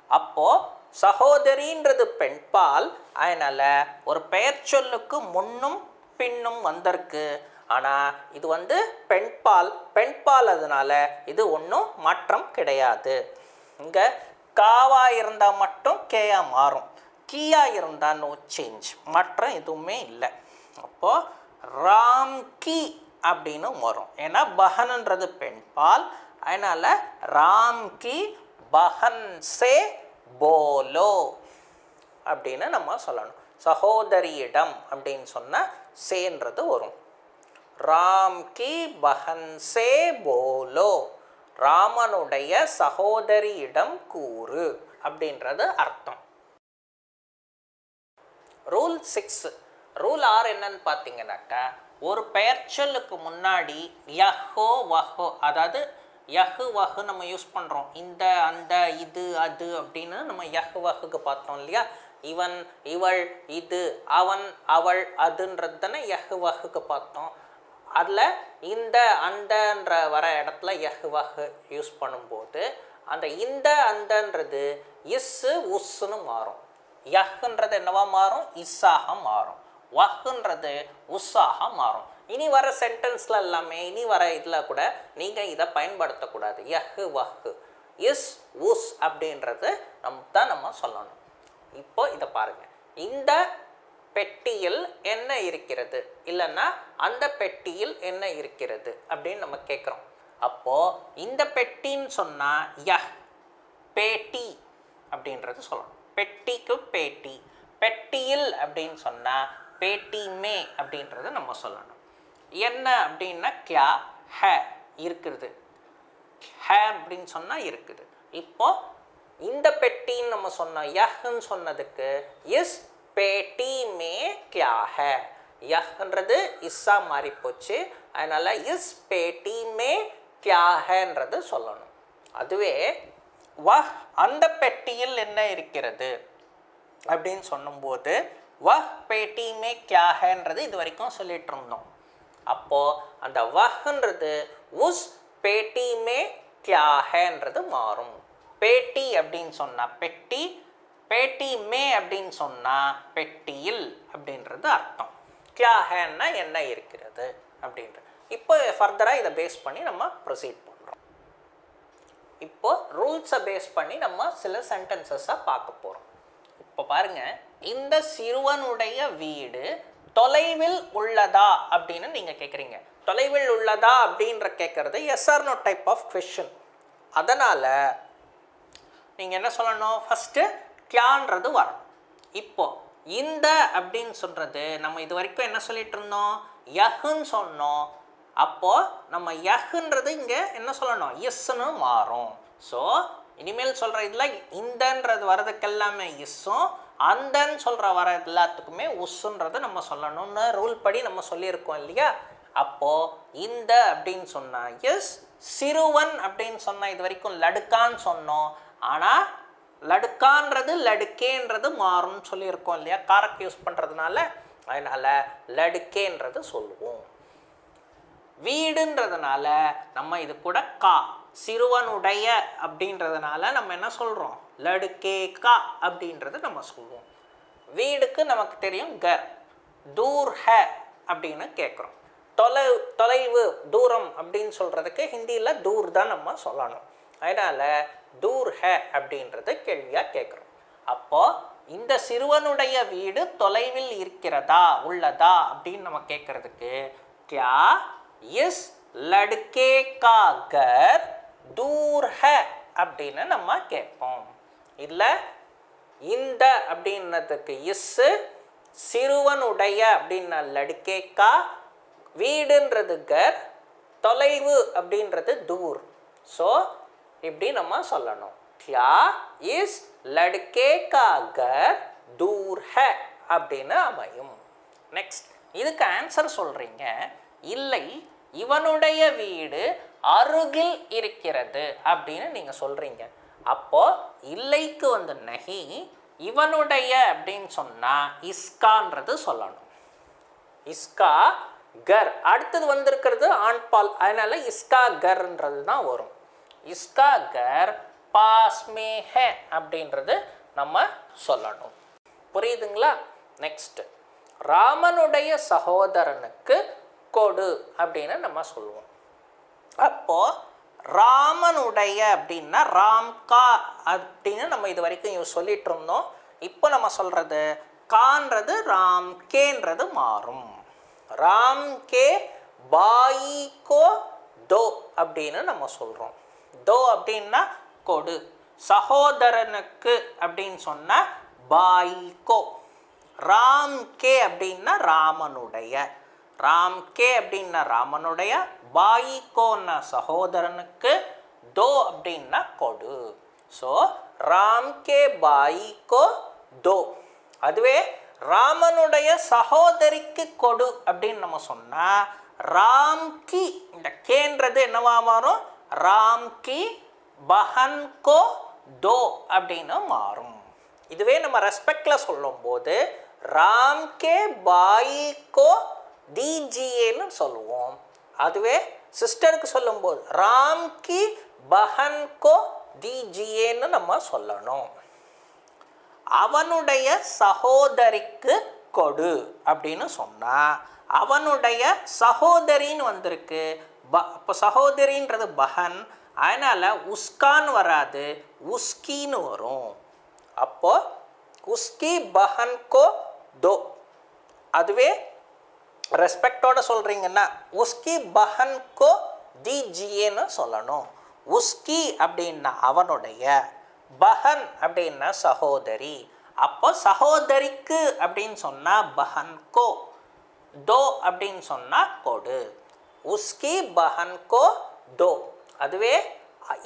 அப்போது சகோதரின்றது பெண்பால். அதனால் ஒரு பெயர் சொல்லுக்கு முன்னும் பின்னும் வந்திருக்கு. ஆனால் இது வந்து பெண்பால் அதனால இது ஒன்றும் மாற்றம் கிடையாது. இங்கே காவா இருந்தால் மட்டும் கேயா மாறும். கீயா இருந்தால் நோ சேஞ்ச், மாற்றம் எதுவுமே இல்லை. அப்போது ராம் கி அப்படின்னு வரும். ஏன்னா பஹன்ன்றது பெண்பால். அதனால் ராம் கி பஹன் சே போலோ அப்படின்னு நம்ம சொல்லணும். சகோதரியிடம் அப்படின்னு சொன்னால் சேன்றது வரும். ராம் கி பஹன் சே போலோ, ராமனுடைய சகோதரியிடம் கூறு அப்படின்றது அர்த்தம். ரூல் 6. ரூல் 6 என்னன்னு பார்த்தீங்கன்னாக்கா, ஒரு பெயர்ச்சொல்லுக்கு முன்னாடி யஹோ வஹோ, அதாவது யஹு வஹு நம்ம யூஸ் பண்ணுறோம். இந்த அந்த இது அது அப்படின்னு நம்ம யஹு வஹுக்கு பார்த்தோம் இல்லையா. இவன் இவள் இது அவன் அவள் அதுன்றது தானே யஹு வஹுக்கு பார்த்தோம். அதில் இந்த அந்தன்ற வர இடத்துல யஹு வஹு யூஸ் பண்ணும்போது அந்த இந்த அந்தன்றது இஸ்ஸு உஸ்ஸுன்னு மாறும். யஹ்ன்றது என்னவா மாறும், இஸ்ஸாக மாறும். வஹ்ன்றது உஸ்ஸாக மாறும். இனி வர சென்டென்ஸில் எல்லாமே இனி வர இதில் கூட நீங்கள் இதை பயன்படுத்தக்கூடாது. யஹ் வஹ் இஸ் உஸ் அப்படின்றது நம்ம சொல்லணும். இப்போ இதை பாருங்கள். இந்த பெட்டியில் என்ன இருக்கிறது, இல்லைன்னா அந்த பெட்டியில் என்ன இருக்கிறது அப்படின்னு நம்ம கேட்குறோம். அப்போது இந்த பெட்டின்னு சொன்னால் யஹ், பேட்டி அப்படின்றது சொல்லணும். பெட்டிக்கு பேட்டி. பெட்டியில் அப்படின்னு சொன்னால் பேட்டி மே அப்படின்றத நம்ம சொல்லணும். என்ன அப்படின்னா கியா ஹே இருக்குது, ஹே அப்படின்னு சொன்னால் இருக்குது. இப்போ இந்த பெட்டின்னு நம்ம சொன்னோம். யஹ்ன்னு சொன்னதுக்கு இஸ் பேட்டி மே கியா ஹே. யஹ்ன்றது இஸ்ஸா மாறி போச்சு. அதனால் இஸ் பேட்டி மே கியா ஹேன்றது சொல்லணும். அதுவே வஹ் அந்த பெட்டியில் என்ன இருக்கிறது அப்படின்னு சொல்லும்போது வஹ் பேட்டி மே கியா ஹேன்றது இது வரைக்கும் சொல்லிட்டு இருந்தோம். அப்போது அந்த வஹ்ன்றது உஸ் பேட்டி மே கியா ஹேன்றது மாறும். பேட்டி அப்படின்னு சொன்னால் பெட்டி, பேட்டி மே அப்படின்னு சொன்னால் பெட்டியில் அப்படின்றது அர்த்தம். கியா ஹேன்னா என்ன இருக்கிறது அப்படின்றது. இப்போ ஃபர்தராக இதை பேஸ் பண்ணி நம்ம ப்ரொசீட் பண்ணுறோம். இப்போ ரூல்ஸை பேஸ் பண்ணி நம்ம சில சென்டென்சஸாக பார்க்க போகிறோம். இப்போ பாருங்க, இந்த சிறுவனுடைய வீடு தொலைவில் உள்ளதா அப்படின்னு நீங்கள் கேட்குறீங்க. தொலைவில் உள்ளதா அப்படின்ற கேட்குறது yes or no type of question. அதனால் நீங்கள் என்ன சொல்லணும், ஃபஸ்ட்டு கியான்றது வரணும். இப்போ இந்த அப்படின்னு சொல்கிறது நம்ம இது வரைக்கும் என்ன சொல்லிட்டு இருந்தோம், யஹ்ன்னு சொன்னோம். அப்போது நம்ம யஹ்ன்றது இங்கே என்ன சொல்லணும், இஸ்ன்னு மாறும். ஸோ இனிமேல் சொல்கிற இதில் இந்தன்றது வர்றதுக்கு எல்லாமே இஸ்ஸும், அந்தன்னு சொல்கிற வர எல்லாத்துக்குமே உஸ்ஸுன்றது நம்ம சொல்லணும்னு ரூல் படி நம்ம சொல்லியிருக்கோம் இல்லையா. அப்போது இந்த அப்படின்னு சொன்னால் எஸ், சிறுவன் அப்படின்னு சொன்னால் இது வரைக்கும் லடுக்கான்னு சொன்னோம். ஆனால் லடுக்கான்றது லடுக்கேன்றது மாறும்னு சொல்லியிருக்கோம் இல்லையா, காரக் யூஸ் பண்ணுறதுனால. அதனால் லடுக்கேன்றது சொல்லுவோம். வீடுன்றதுனால நம்ம இது கூட கா, சிறுவனுடைய அப்படின்றதுனால நம்ம என்ன சொல்கிறோம், லடுக்கே கா அப்படின்றது நம்ம சொல்லுவோம். வீடுக்கு நமக்கு தெரியும் கர், தூர் ஹே அப்படின்னு கேட்குறோம். தொலைவு தூரம் அப்படின்னு சொல்கிறதுக்கு ஹிந்தியில் தூர் தான் நம்ம சொல்லணும். அதனால் தூர் ஹே அப்படின்றது கேள்வியாக கேட்குறோம். அப்போது இந்த சிறுவனுடைய வீடு தொலைவில் இருக்கிறதா உள்ளதா அப்படின்னு நம்ம கேட்குறதுக்கு கியா இஸ் லடுக்கே கா கர் தூர் ஹே அப்படின்னு நம்ம கேட்போம். இல்லை இந்த அப்படின்னதுக்கு இஸ்ஸு, சிறுவனுடைய அப்படின்னா லடுக்கே கா, வீடுன்றது கர், தொலைவு அப்படின்றது தூர். ஸோ இப்படி நம்ம சொல்லணும், கியா இஸ் லடுக்கே கா கர் தூர் ஹே அப்படின்னு அமையும். நெக்ஸ்ட், இதுக்கு ஆன்சர் சொல்கிறீங்க, இல்லை இவனுடைய வீடு அருகில் இருக்கிறது அப்படின்னு நீங்கள் சொல்கிறீங்க. அப்போது இல்லைக்கு வந்து நஹி, இவனுடைய அப்படின்னு சொன்னால் இஸ்கான்றது சொல்லணும். இஸ்கா கர், அடுத்தது வந்திருக்கிறது ஆண்பால், அதனால் இஸ்கா கர்ன்றது தான் வரும். இஸ்கா கர் பாஸ் மே ஹே அப்படின்றது நம்ம சொல்லணும். புரியுதுங்களா? நெக்ஸ்ட், ராமனுடைய சகோதரனுக்கு கொடு அப்படின்னு நம்ம சொல்லுவோம். அப்போது ராமனுடைய அப்படின்னா ராம்கா அப்படின்னு நம்ம இது வரைக்கும் சொல்லிட்டு இருந்தோம். இப்போ நம்ம சொல்கிறது கான்றது ராம்கேன்றது மாறும். ராம்கே பாயிகோ தோ அப்படின்னு நம்ம சொல்கிறோம். தோ அப்படின்னா கொடு, சகோதரனுக்கு அப்படின்னு சொன்னால் பாயிகோ, ராம்கே அப்படின்னா ராமனுடைய, ராம்கே அப்படின்னா ராமனுடைய, பாயிகோன்னா சகோதரனுக்கு, தோ அப்படின்னா கொடு. ஸோ ராம்கே பாயிகோ தோ. அதுவே ராமனுடைய சகோதரிக்கு கொடு அப்படின்னு நம்ம சொன்னால் ராம்கி, இந்த கேன்றது என்னவா மாறும், ராம்கி பஹன்கோ தோ அப்படின்னு மாறும். இதுவே நம்ம ரெஸ்பெக்டில் சொல்லும்போது ராம்கே பாயிகோ தீஜியேன்னு சொல்லுவோம். அதுவே சிஸ்டருக்கு சொல்லும்போது ராம்கி பஹன்கோ தீஜியேன்னு நம்ம சொல்லணும். அவனுடைய சகோதரிக்கு கொடு அப்படின்னு சொன்னால் அவனுடைய சகோதரின்னு வந்திருக்கு. இப்போ சகோதரின்றது பஹன், அதனால் உஸ்கான் வராது, உஸ்கின்னு வரும். அப்போ உஸ்கி பஹன்கோ தோ. அதுவே ரெஸ்பெக்டோட சொல்கிறீங்கன்னா உஸ்கி பஹன்கோ தீஜியேன்னு சொல்லணும். உஸ்கி அப்படின்னா அவனுடைய, பஹன் அப்படின்னா சகோதரி. அப்போ சகோதரிக்கு அப்படின்னு சொன்னால் பஹன்கோ, தோ அப்படின்னு சொன்னால் கொடு. உஸ்கி பஹன்கோ தோ. அதுவே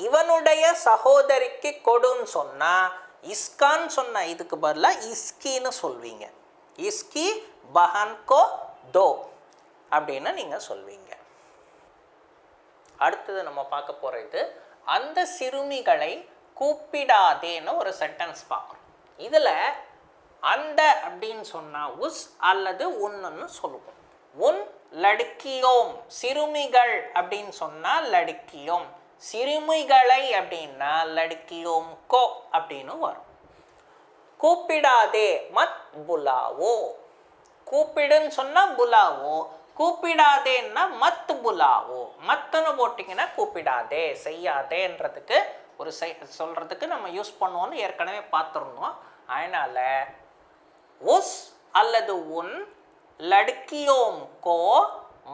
இவனுடைய சகோதரிக்கு கொடுன்னு சொன்னால் இஸ்கான்னு சொன்ன இதுக்கு பதிலாக இஸ்கின்னு சொல்வீங்க. இஸ்கி பஹன்கோ தோ அப்படின்னு நீங்கள் சொல்வீங்க. அடுத்தது நம்ம பார்க்க போகிறது அந்த சிறுமிகளை கூப்பிடாதேன்னு ஒரு சென்டென்ஸ் பார்க்குறோம். இதில் அந்த அப்படின்னு சொன்னால் உஸ் அல்லது உன்னு சொல்லுவோம். உன் லடுக்கியோம், சிறுமிகள் அப்படின்னு சொன்னால் லடுக்கியோம், சிறுமிகளை அப்படின்னா லடுக்கியோம் கோ அப்படின்னு வரும். கூப்பிடாதே மத் புலாவோ. கூப்பிடுன்னு சொன்னா புலாவோ, கூப்பிடாதேன்னா மத் புலாவோ. மத்துன்னு போட்டிங்கன்னா கூப்பிடாதே, செய்யாதேன்றதுக்கு ஒரு சொல்கிறதுக்கு நம்ம யூஸ் பண்ணுவோம்னு ஏற்கனவே பார்த்துருந்தோம். அதனால் உஸ் அல்லது உன் லட்கியோம் கோ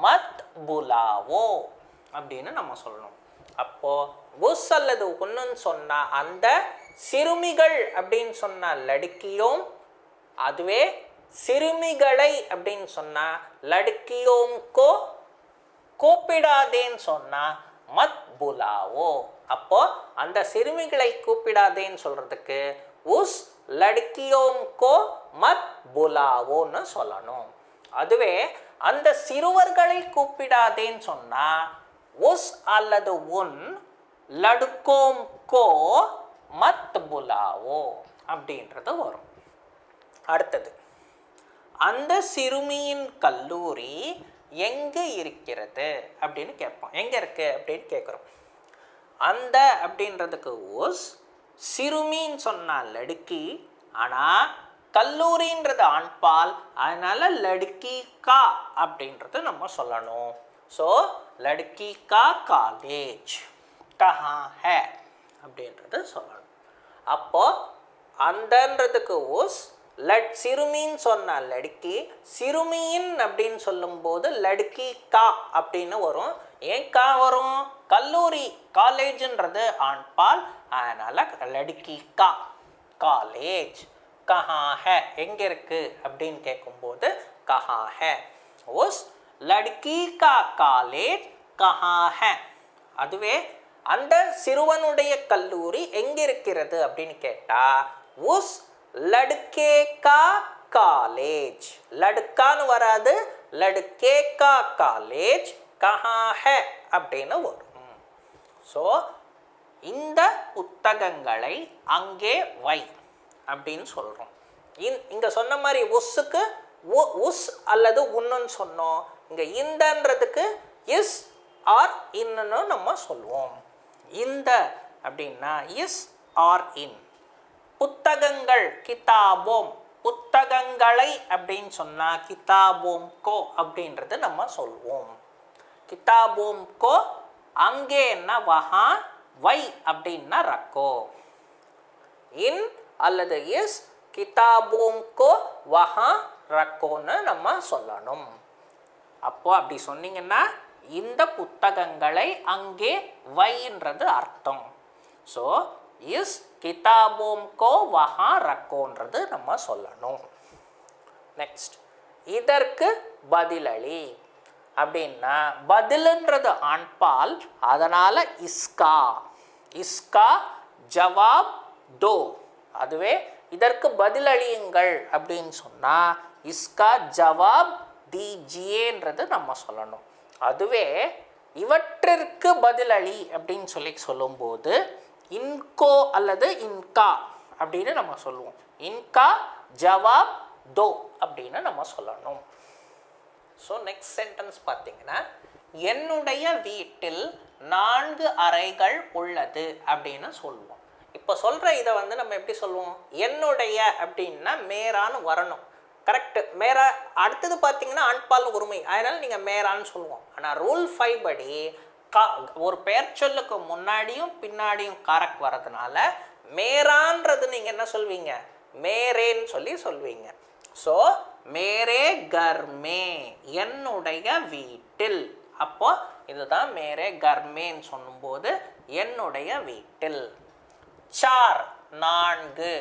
மத் புலாவோ அப்படின்னு நம்ம சொல்லணும். அப்போது உஸ் அல்லது உன்னுன்னு சொன்னால் அந்த சிறுமிகள் அப்படின்னு சொன்னால் லடுக்கியோம், அதுவே சிறுமிகளை அப்படின்னு சொன்னால் லடுக்கியோம் கோ, கூப்பிடாதேன்னு சொன்னால் மத் புலாவோ. அப்போ அந்த சிறுமிகளை கூப்பிடாதேன்னு சொல்றதுக்கு உஸ் லடுக்கியோம் கோ மத் புலாவோன்னு சொல்லணும். அதுவே அந்த சிறுவர்களை கூப்பிடாதேன்னு சொன்னா உஸ் அல்லது உன் லடுக்கோம் கோ மத் புலாவோ அப்படின்றது வரும். அடுத்தது, அந்த சிறுமியின் கல்லூரி எங்கே இருக்கிறது அப்படின்னு கேட்போம். எங்கே இருக்கு அப்படின்னு கேட்குறோம். அந்த அப்படின்றதுக்கு உஸ், சிறுமின்னு சொன்னால் லடுக்கி, ஆனால் கல்லூரின்றது ஆண்பால், அதனால லடுக்கி கா அப்படின்றது நம்ம சொல்லணும். ஸோ லடுக்கி கா காலேஜ் கஹா ஹே அப்படின்றது சொல்லணும். அப்போ அந்தன்றதுக்கு உஸ், சிறுமின்னு சொன்னால் லடுக்கி, சிறுமியின் அப்படின்னு சொல்லும்போது லடுக்கி கா அப்படின்னு வரும். ஏன் கா வரும்? கல்லூரி காலேஜ்ன்றது ஆண்பால், அதனால் லடுக்கி கா காலேஜ். கஹா ஹே எங்கே இருக்கு அப்படின்னு கேட்கும்போது கஹா ஹே. உஸ் லடுக்கி கா காலேஜ் கஹா ஹே. அதுவே அந்த சிறுவனுடைய கல்லூரி எங்கே இருக்கிறது அப்படின்னு கேட்டால் உஸ் லடுக்கே கா காலேஜ், லடுக்கான்னு வராது, லடுக்கே கா காலேஜ் கஹா ஹே அப்படின்னு வரும். ஸோ இந்த புத்தகங்களை அங்கே வை அப்படின்னு சொல்கிறோம். இங்கே சொன்ன மாதிரி உஸ்ஸுக்கு உஸ் அல்லது உன்னுன்னு சொன்னோம். இங்கே இந்தன்றதுக்கு இஸ் ஆர் இன்னுன்னு நம்ம சொல்லுவோம். இந்த அப்படின்னா இஸ் ஆர் இன். புத்தகங்கள் கிதாபோம், புத்தகங்களை அப்படின்னு சொன்னால் கிதாபோம் கோ அப்படின்றது நம்ம சொல்லுவோம். கிதாபோம் கோ அங்கே என்ன வஹா, வை அப்படின்னா ரக்கோ. இன் அல்லது இஸ் கிதாபோம் கோ வஹா ரக்கோன்னு நம்ம சொல்லணும். அப்போ அப்படி சொன்னீங்கன்னா இந்த புத்தகங்களை அங்கே வைன்றது அர்த்தம். ஸோ இஸ் கிதாபோம் கோ வஹா ரக்கோன்றது நம்ம சொல்லணும். நெக்ஸ்ட், இதற்கு பதிலளி அப்படின்னா பதிலுன்றது ஆண்பால், அதனால் இஸ்கா, இஸ்கா ஜவாப் தோ. அதுவே இதற்கு பதிலளியுங்கள் அப்படின்னு சொன்னால் இஸ்கா ஜவாப் தீஜியேன்றது நம்ம சொல்லணும். அதுவே இவற்றிற்கு பதிலளி அப்படின்னு சொல்லும்போது இன்கோ அல்லது இன்கா அப்படின்னு நம்ம சொல்லுவோம். இன்கா ஜவாப் தோ அப்படின்னு நம்ம சொல்லணும். ஸோ நெக்ஸ்ட் சென்டென்ஸ் பார்த்தீங்கன்னா, என்னுடைய வீட்டில் 4 அறைகள் உள்ளது அப்படின்னு சொல்லுவோம். இப்போ சொல்கிற இதை நம்ம எப்படி சொல்லுவோம்? என்னுடைய அப்படின்னா மேரான்னு வரணும். கரெக்டு, மேரா. அடுத்தது பார்த்தீங்கன்னா ஆண்பால் உரிமை, அதனால் நீங்கள் மேரான்னு சொல்லுவோம். ஆனால் ரூல் 5 படி ஒரு பெயர் சொல்லுக்கு முன்னாடியும் பின்னாடியும் காரக் வரதுனால மேரான்றது நீங்கள் என்ன சொல்வீங்க? மேரேன்னு சொல்வீங்க. ஸோ மேரே கர்மே, என்னுடைய வீட்டில். அப்போ இதுதான் மேரே கர்மேன்னு சொல்லும்போது என்னுடைய வீட்டில். 4 4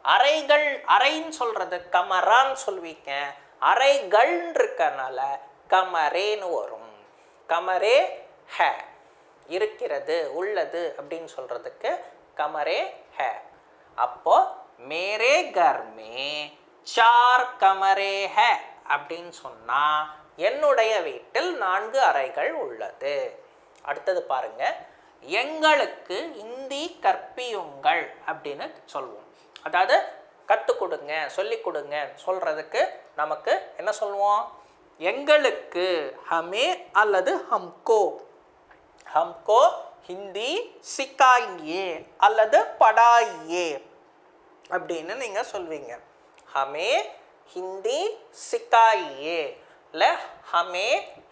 அறைகள், அறைன்னு சொல்கிறது கமரான்னு சொல்வீங்க. அறைகள் இருக்கனால கமரேன்னு வரும். கமரே ஹே, இருக்கிறது உள்ளது அப்படின்னு சொல்கிறதுக்கு கமரே ஹே. அப்போ மேரே கர்மே 4 கமரே ஹே அப்படின்னு சொன்னால் என்னுடைய வீட்டில் 4 அறைகள் உள்ளது. அடுத்தது பாருங்க, எங்களுக்கு இந்தி கற்பியுங்கள் அப்படின்னு சொல்லுவோம். அதாவது கற்றுக் கொடுங்க, சொல்லிக் கொடுங்க சொல்கிறதுக்கு நமக்கு என்ன சொல்லுவோம்? எங்களுக்கு ஹமே அல்லது ஹம்கோ, ஹம்கோ ஹிந்தி சிக்காயே அல்லது படாயே அப்படின்னு நீங்கள் சொல்வீங்க. ஹமே ஹிந்தி சிக்காயியே இல்லை ஹமே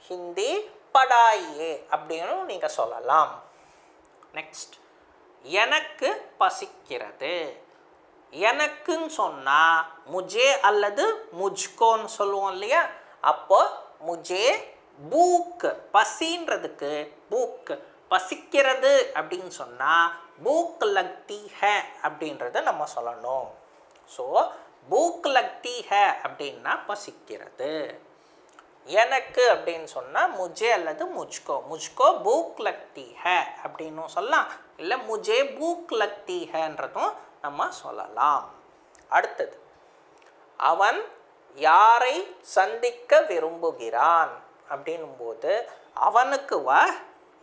ஹிந்தி படாயியே அப்படின்னு நீங்கள் சொல்லலாம். நெக்ஸ்ட், எனக்கு பசிக்கிறது. எனக்குன்னு சொன்னால் முஜே அல்லது முஜ்கோன்னு சொல்லுவோம் இல்லையா? அப்போ முஜே பூக், பசின்றதுக்கு பூக், பசிக்கிறது அப்படின்னு சொன்னால் பூக் லக்தி ஹே அப்படின்றத நம்ம சொல்லணும். ஸோ பூக் லக்தி ஹே அப்படின்னா பசிக்கிறது. எனக்கு அப்படின்னு சொன்னால் முஜே அல்லது முஜ்கோ, முஜ்கோ பூக் லக்தி ஹே அப்படின்னும் சொல்லலாம், இல்லை முஜே பூக் லக்தி ஹேன்றதும் நம்ம சொல்லலாம். அடுத்தது, அவன் யாரை சந்திக்க விரும்புகிறான் அப்படின்னும்போது அவனுக்கு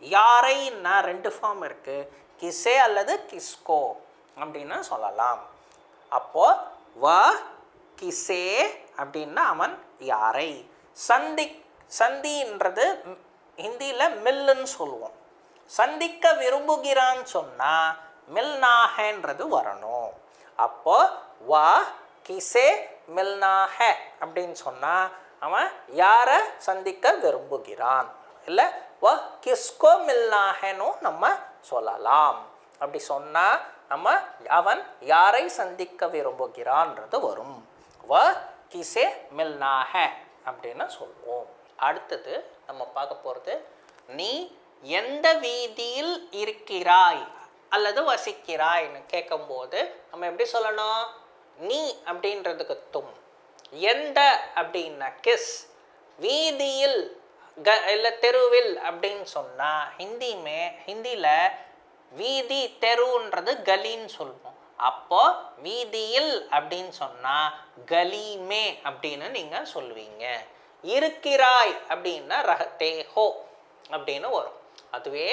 யாரைன்னா 2 ஃபார்ம் இருக்குது, கிசே அல்லது கிஸ்கோ அப்படின்னு சொல்லலாம். அப்போது கிசே அப்படின்னா அவன் யாரை, சந்தின்றது ஹிந்தியில் மில்லுன்னு சொல்லுவோம். சந்திக்க விரும்புகிறான்னு சொன்னால் மில்னாஹன்றது வரணும். அப்போது கிசே மில்னாஹ அப்படின்னு சொன்னால் அவன் யாரை சந்திக்க விரும்புகிறான், இல்லை கிஸ்கோ மில்னாஹனும் நம்ம சொல்லலாம். அப்படி சொன்னால் நம்ம அவன் யாரை சந்திக்க விரும்புகிறான்றது வரும். கிசே மில்னாஹ அப்படின்னு சொல்லுவோம். அடுத்தது நம்ம பார்க்க போகிறது, நீ எந்த வீதியில் இருக்கிறாய் அல்லது வசிக்கிறாய்ன்னு கேட்கும்போது நம்ம எப்படி சொல்லணும்? நீ அப்படின்றதுக்கு தும், எந்த அப்படின்னா கிஸ், வீதியில் இல்லை தெருவில் அப்படின்னு சொன்னால் ஹிந்தியில் வீதி தெருன்றது கலின்னு சொல்லுவோம். அப்போது வீதியில் அப்படின்னு சொன்னால் கலிமே அப்படின்னு நீங்கள் சொல்லுவீங்க. இருக்கிறாய் அப்படின்னா ரஹதே ஹோ அப்படின்னு வரும். அதுவே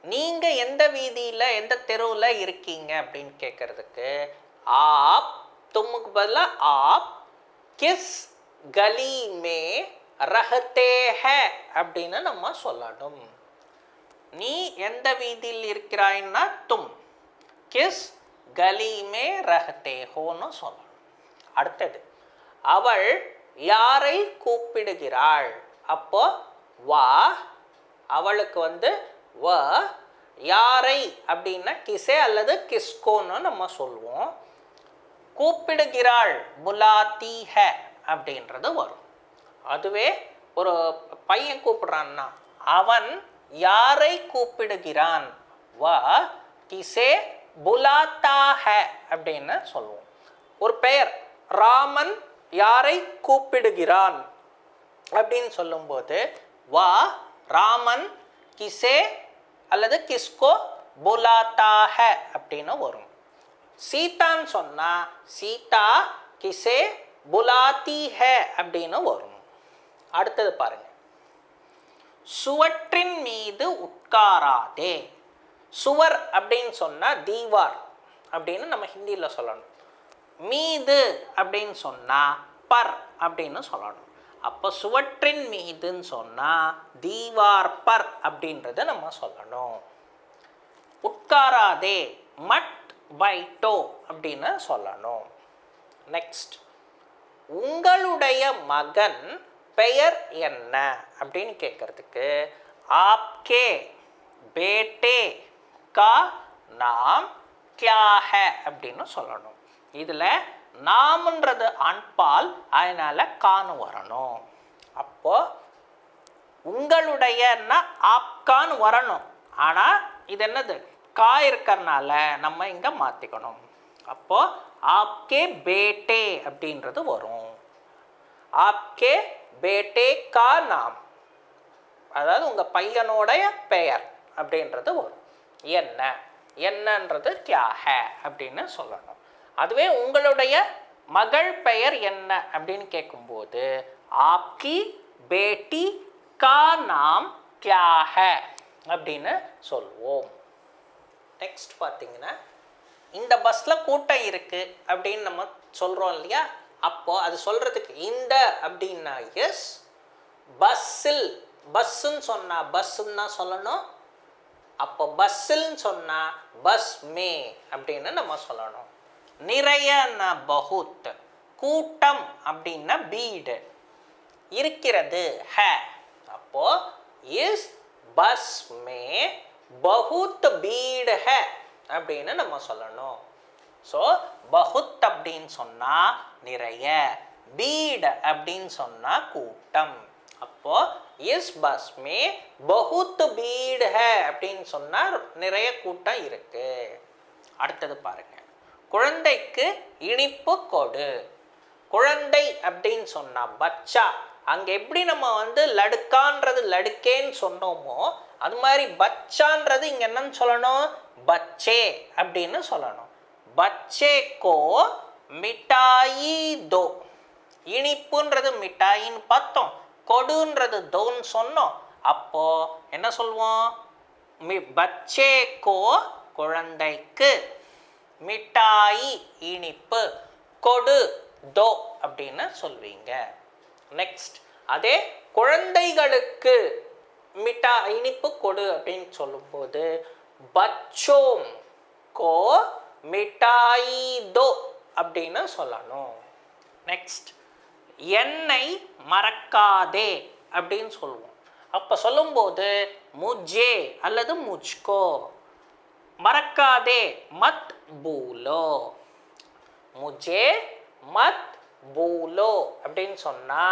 நீங்கள் எந்த வீதியில் எந்த தெருவில் இருக்கீங்க அப்படின்னு கேட்குறதுக்கு ஆப், தும்முக்கு பதிலாக ஆப் கிஸ் கலி மே ரஹதே ஹே அப்படின்னு நம்ம சொல்லணும். நீ எந்த வீதியில் இருக்கிறாய்னா தும், கிஸ் கலி மே ரஹதே ஹோன்னு சொல்லணும். அடுத்தது, அவள் யாரை கூப்பிடுகிறாள். அப்போ அவளுக்கு யாரை அப்படின்னா கிசே அல்லது கிஸ்கோன்னு நம்ம சொல்லுவோம். கூப்பிடுகிறாள் புலாத்தி ஹே அப்படின்றது வரும். அதுவே ஒரு பையன் கூப்பிடுறான்னா அவன் யாரை கூப்பிடுகிறான், கிசே புலாத்தா ஹே அப்படின்னு சொல்லுவோம். ஒரு பெயர் ராமன் யாரை கூப்பிடுகிறான் அப்படின்னு சொல்லும்போது ராமன் கிசே அல்லது கிஸ்கோ புலாத்தா ஹே அப்படின்னு வரும். சீதான்னு சொன்னால் சீதா கிசே புலாத்தி ஹே அப்படின்னு வரும். அடுத்தது பாருங்க, சுவற்றின் மீது உட்காராதே. சுவர் அப்படின்னு சொன்னால் தீவார் அப்படின்னு நம்ம ஹிந்தியில் சொல்லணும். மீது அப்படின்னு சொன்னால் பர் அப்படின்னு சொல்லணும். அப்போ சுவற்றின் மீதுன்னு சொன்னால் தீவார் பர் அப்படின்றத நம்ம சொல்லணும். உட்காராதே மட் பைட்டோ அப்படின்னு சொல்லணும். நெக்ஸ்ட், உங்களுடைய மகன் பெயர் என்ன அப்படின்னு கேட்கறதுக்கு ஆப்கே பேட்டே கா நாம் கியா ஹே அப்படின்னு சொல்லணும். இதில் நாம்ன்றது ஆண்பால், அதனால் கான்னு வரணும். அப்போது உங்களுடையன்னா ஆப்கான்னு வரணும். ஆனால் இது என்னது கா இருக்கிறனால நம்ம இங்கே மாற்றிக்கணும். அப்போது ஆப்கே பேட்டே அப்படின்றது வரும். ஆப்கே பேட்டே கா நாம், அதாவது உங்கள் பையனோடைய பெயர் அப்படின்றது வரும். என்னன்றது கியா ஹே அப்படின்னு சொல்லணும். அதுவே உங்களுடைய மகள் பெயர் என்ன அப்படின்னு கேட்கும்போது ஆப்கி பேட்டி கா நாம் கியா ஹே அப்படின்னு சொல்லுவோம். நெக்ஸ்ட் பார்த்தீங்கன்னா, இந்த பஸ்ஸில் கூட்டம் இருக்குது அப்படின்னு நம்ம சொல்கிறோம் இல்லையா? அப்போது அது சொல்கிறதுக்கு இந்த அப்படின்னா எஸ், பஸ்ஸில், பஸ்ஸுன்னு சொன்னால் பஸ்ஸுன்னு தான் சொல்லணும். அப்போ பஸ்ஸில்னு சொன்னால் பஸ் மே அப்படின்னு நம்ம சொல்லணும். நிறையன பகுத், கூட்டம் அப்படின்னா பீடு, இருக்கிறது है. அப்போ इस बस में बहुत भीड़ है அப்படின்னு நம்ம சொல்லணும். ஸோ பகுத் அப்படின்னு சொன்னா நிறைய, பீட் அப்படின்னு சொன்னா கூட்டம். அப்போ இஸ் பஸ் மே பகுத் பீட் ஹை அப்படின்னு சொன்னா நிறைய கூட்டம் இருக்கு. அடுத்தது பாருங்க, குழந்தைக்கு இனிப்பு கொடு. குழந்தை அப்படின்னு சொன்னா பச்சா, அங்க எப்படி நம்ம வந்து லடுக்கான்றது லடுக்கேன்னு சொன்னோமோ அது மாதிரி பச்சான்றது இங்க என்னன்னு சொல்லணும், பச்சே அப்படின்னு சொல்லணும். பச்சே கோ மிட்டாயி தோ, இனிப்புன்றது மிட்டாயின்னு பார்த்தோம், கொடுன்றது தோன்னு சொன்னோம். அப்போ என்ன சொல்லுவோம், பச்சே கோ குழந்தைக்கு, மிட்டாயி இனிப்பு, கொடு தோ அப்படின்னு சொல்வீங்க. நெக்ஸ்ட், அதே குழந்தைகளுக்கு இனிப்பு கொடு அப்படின்னு சொல்லும்போது பச்சோம் கோ மிட்டாயி தோ அப்படின்னு சொல்லணும். நெக்ஸ்ட், என்னை மறக்காதே அப்படின்னு சொல்லுவோம். அப்போ சொல்லும்போது முஜே அல்லது முஜ்கோ, மறக்காதே மத் பூலோ, முஜே மத் பூலோ அப்படின்னு சொன்னா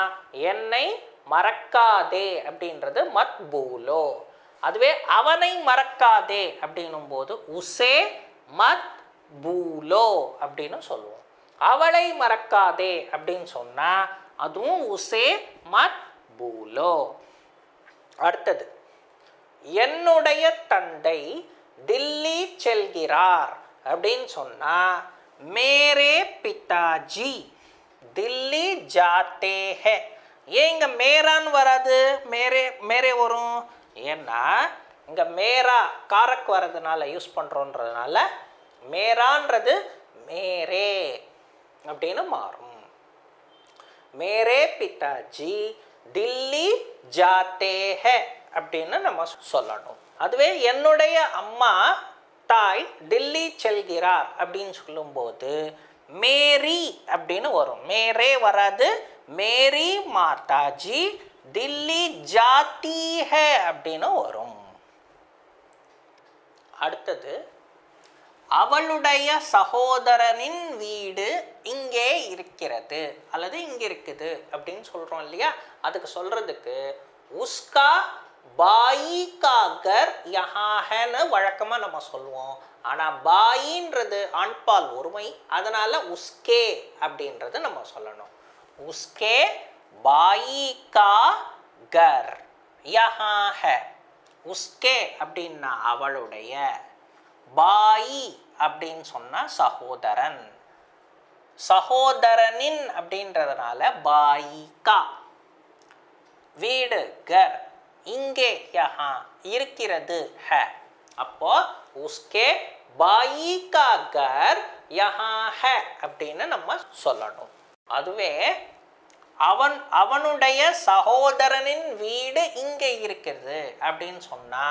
என்னை மறக்காதே அப்படின்றது மத் பூலோ. அதுவே அவனை மறக்காதே அப்படின்னும் போது உசே மத் பூலோ அப்படின்னு சொல்லுவோம். அவளை மறக்காதே அப்படின்னு சொன்னா அதுவும் உசே மத் பூலோ. அடுத்தது, என்னுடைய தந்தை தில்லி செல்கிறார் அப்படின்னு சொன்னா மேரே பிதாஜி தில்லி ஜாத்தே ஹே. ஏன் இங்க மேரான்னு வராது, மேரே மேரே வரும்? ஏன்னா இங்க மேரா காரக் வர்றதுனால யூஸ் பண்றோன்றதுனால மேரான்றது மேரே அப்படின்னு மாறும். மேரே பிதாஜி தில்லி ஜாத்தே ஹே அப்படின்னு நம்ம சொல்லணும். அதுவே என்னுடைய அம்மா தாய் தில்லி செல்கிறார் அப்படின்னு சொல்லும்போது மேரி அப்படின்னு வரும், மேரே வராது. மேரி மாதாஜி தில்லி ஜாத்தி ஹை அப்படின்னு வரும். அடுத்தது, அவளுடைய சகோதரனின் வீடு இங்கே இருக்கிறது அல்லது இங்கே இருக்குது அப்படின்னு சொல்கிறோம் இல்லையா, அதுக்கு சொல்கிறதுக்கு உஸ்கா பாயி கா கர் யஹா ஹைன்னு வழக்கமாக நம்ம சொல்லுவோம். ஆனால் பாயின்றது ஆண்பால் ஒருமை, அதனால் உஸ்கே அப்படின்றது நம்ம சொல்லணும். உஸ்கே பாயி கா கர் யஹா ஹை. உஸ்கே அப்படின்னா அவளுடைய, பாயி அப்படின்னு சொன்னால் சகோதரன், சகோதரனின் அப்படின்றதுனால பாயி கா. வீடு கர், இங்கே யஹா இருக்கிறது ஹை. அப்போ உஸ்கே பாயி கா கர் யஹா ஹை அப்படின்னு நம்ம சொல்லணும். அதுவே அவனுடைய சகோதரனின் வீடு இங்கே இருக்கிறது அப்படின்னு சொன்னா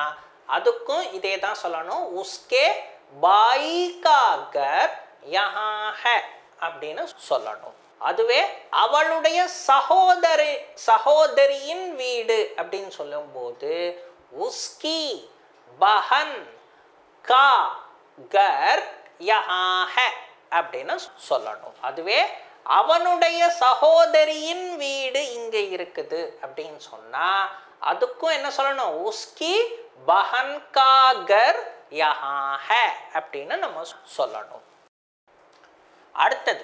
அதுக்கும் இதே தான் சொல்லணும். உஸ்கே பாயி கா கர் யஹா ஹை அப்படின்னு சொல்லணும். அதுவே அவளுடைய சகோதரியின் வீடு அப்படின்னு சொல்லும்போது உஸ்கி பஹன் கா கர் யஹா ஹை அப்படின்னு சொல்லணும். அதுவே அவனுடைய சகோதரியின் வீடு இங்கே இருக்குது அப்படின்னு சொன்னா அதுக்கும் என்ன சொல்லணும், உஸ்கி பஹன் கா கர் யஹா ஹை அப்படின்னு நம்ம சொல்லணும். அடுத்தது,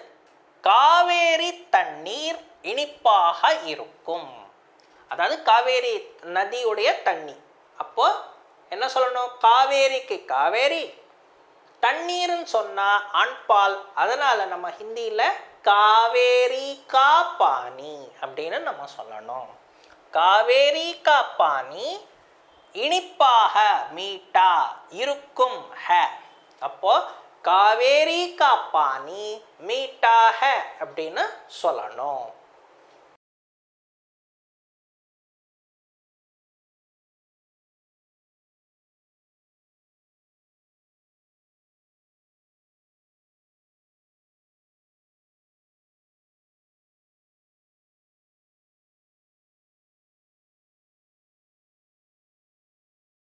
காவேரி தண்ணீர் இனிப்பாக இருக்கும். அதாவது காவேரி நதியுடைய தண்ணி. அப்போ என்ன சொல்லணும், காவேரிக்கு காவேரி, தண்ணீர்னு சொன்னா ஆண்பால், அதனால நம்ம ஹிந்தியில காவேரி கா பானி அப்படின்னு நம்ம சொல்லணும். காவேரி கா பானி இனிப்பாக மீட்டா இருக்கும் ஹை. அப்போ காவேரி கா பானி மீட்டா ஹை அப்படின்னு சொல்லணும்.